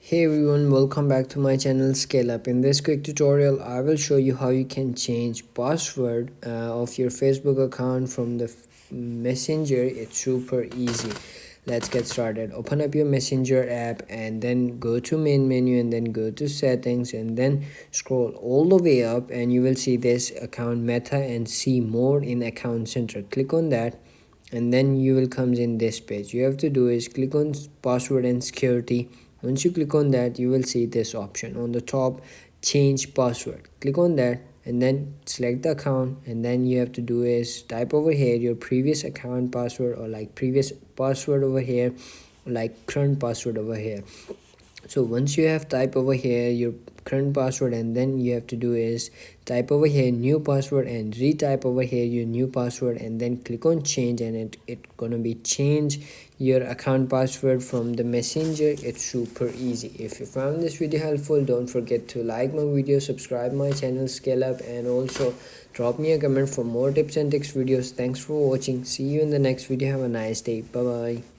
Hey everyone, welcome back to my channel Scale Up. In this quick tutorial, I will show you how you can change password of your Facebook account from the Messenger. It's super easy. Let's get started. Open up your Messenger app and then go to main menu and then go to settings and then scroll all the way up and you will see this account meta and see more in account center. Click on that and then you will come in this page. You have to do is click on password and security. Once you click on that, you will see this option on the top, change password. Click on that and then select the account, and then you have to do is type over here your previous account password, or like previous password over here, or like current password over here. So once you have type over here your current password, and then you have to do is type over here new password and retype over here your new password, and then click on change, and it gonna be change your account password from the Messenger. It's super easy. If you found this video helpful, don't forget to like my video, subscribe my channel Scale Up, and also drop me a comment for more tips and tricks videos. Thanks for watching. See you in the next video. Have a nice day. Bye bye.